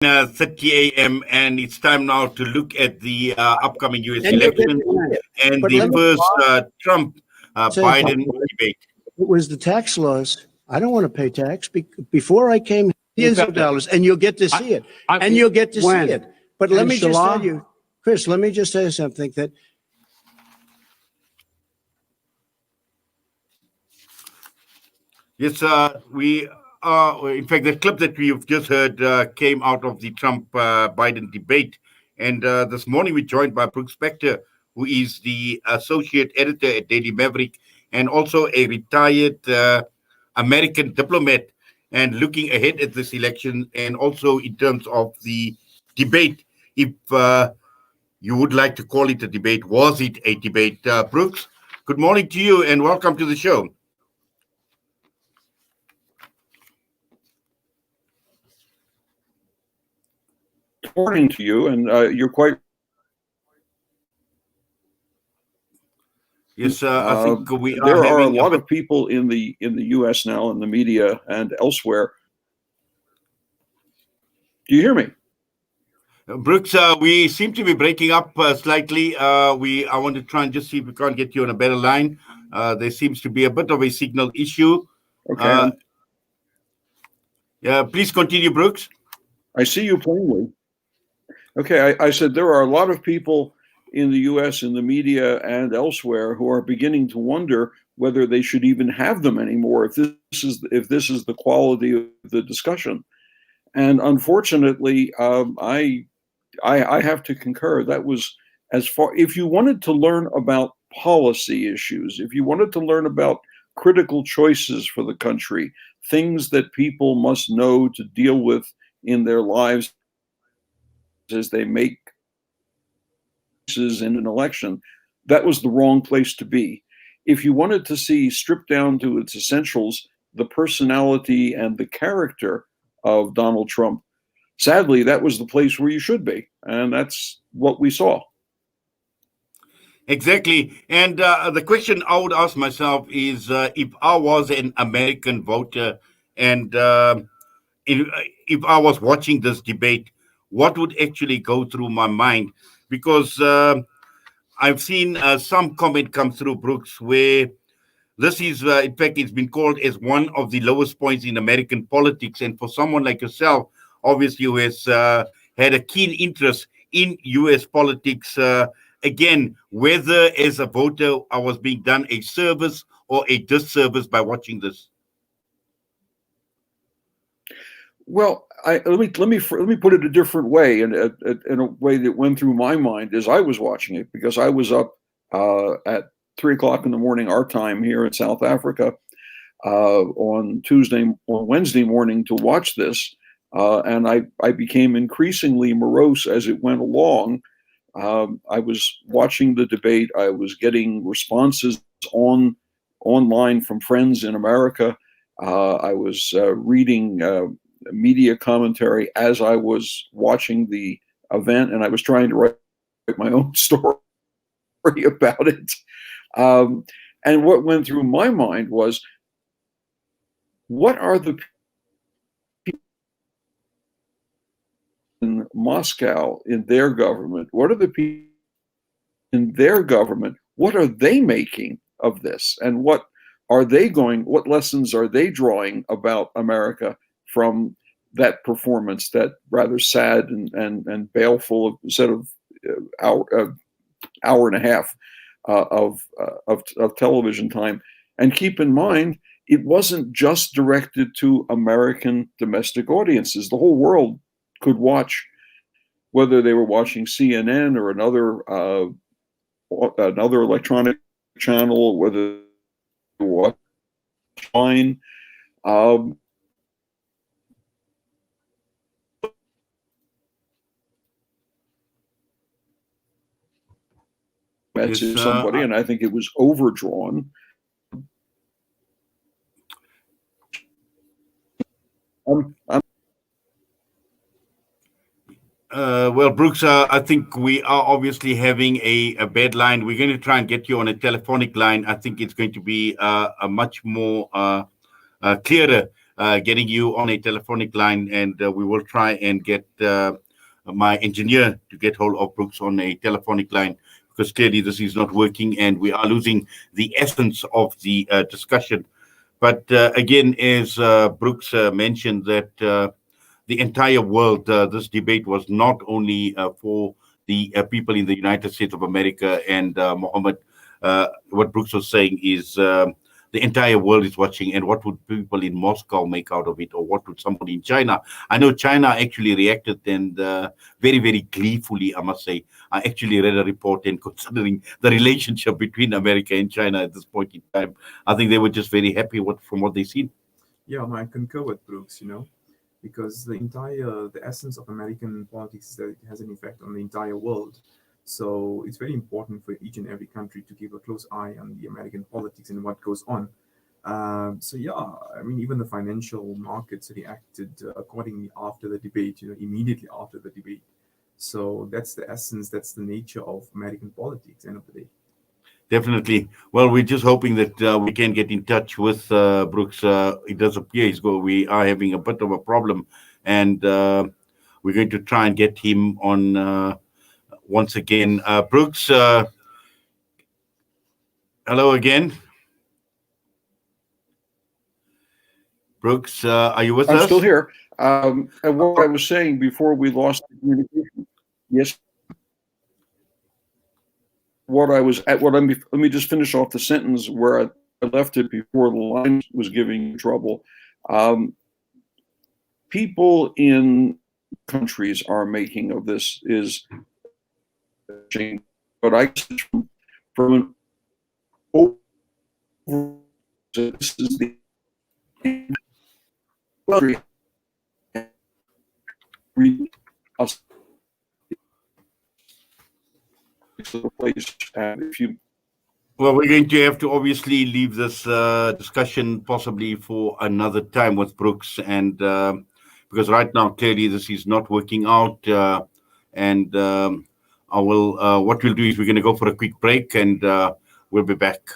30 a.m. and it's time now to look at the upcoming U.S. And you'll get election to it. and But the let me first Trump say Biden something. debate. It was the tax laws. I don't want to pay tax. Before I came, billions of dollars, and you'll get to see it. And you'll get to see it. But let me just tell you, Chris, let me just say something that Yes, we in fact, the clip that we've just heard came out of the Trump Biden debate. And this morning we're joined by Spector, who is the associate editor at Daily Maverick and also a retired American diplomat. And looking ahead at this election and also in terms of the debate, if you would like to call it a debate, was it a debate? Brooks, good morning to you and welcome to the show. Morning to you, and you're quite. Yes, I think we there are a lot of people in the U.S. now, in the media and elsewhere. Do you hear me? Brooks, we seem to be breaking up slightly. I want to try and just see if we can't get you on a better line. There seems to be a bit of a signal issue. Okay. Yeah, please continue, Brooks. I see you plainly. Okay, I said there are a lot of people in the U.S., in the media and elsewhere, who are beginning to wonder whether they should even have them anymore if this is the quality of the discussion. And unfortunately, I have to concur. That was as far. If you wanted to learn about policy issues, if you wanted to learn about critical choices for the country, things that people must know to deal with in their lives as they make choices in an election, that was the wrong place to be. If you wanted to see, stripped down to its essentials, the personality and the character of Donald Trump, sadly, that was the place where you should be. And that's what we saw. Exactly. And the question I would ask myself is if I was an American voter and if I was watching this debate, what would actually go through my mind? Because I've seen some comment come through, Brooks, where this is, in fact, it's been called as one of the lowest points in American politics. And for someone like yourself, obviously, who has had a keen interest in U.S. politics, again, whether as a voter I was being done a service or a disservice by watching this. Well, let me put it a different way, and in a way that went through my mind as I was watching it, because I was up at 3:00 in the morning, our time here in South Africa, on Wednesday morning to watch this, and I became increasingly morose as it went along. I was watching the debate. I was getting responses online from friends in America. I was reading media commentary as I was watching the event, and I was trying to write my own story about it. And what went through my mind was, what are the people in Moscow, in their government? What are the people in their government? What are they making of this? And what lessons are they drawing about America from that performance, that rather sad and baleful set of hour and a half of television time? And keep in mind, it wasn't just directed to American domestic audiences. The whole world could watch, whether they were watching CNN or another electronic channel, or whether they were watching online. Message somebody, and I think it was overdrawn. Well, Brooks, I think we are obviously having a bad line. We're going to try and get you on a telephonic line. I think it's going to be a much more clearer. getting you on a telephonic line, and we will try and get my engineer to get hold of Brooks on a telephonic line, because clearly this is not working and we are losing the essence of the discussion. But again, as Brooks mentioned, that the entire world, this debate was not only for the people in the United States of America and Mohammed. What Brooks was saying is the entire world is watching, and what would people in Moscow make out of it, or what would somebody in China? I know China actually reacted, and very, very gleefully, I must say. I actually read a report, and considering the relationship between America and China at this point in time, I think they were just very happy from what they seen. Yeah, I concur with Brooks, because the essence of American politics is that it has an effect on the entire world. So it's very important for each and every country to keep a close eye on the American politics and what goes on. So yeah, I mean, even the financial markets reacted accordingly after the debate, immediately after the debate. So that's the essence, that's the nature of American politics, end of the day. Definitely. Well, we're just hoping that we can get in touch with Brooks. It does appear we are having a bit of a problem, and we're going to try and get him on once again. Brooks, hello again. Brooks, are you with us? I'm still here. And what I was saying before we lost the communication, yes. Let me just finish off the sentence where I left it before the line was giving trouble. People in countries are making of this is, but I from an over, this is the Well, we're going to have to obviously leave this discussion possibly for another time with Brooks, and because right now clearly this is not working out, and I will. What we'll do is we're going to go for a quick break, and we'll be back.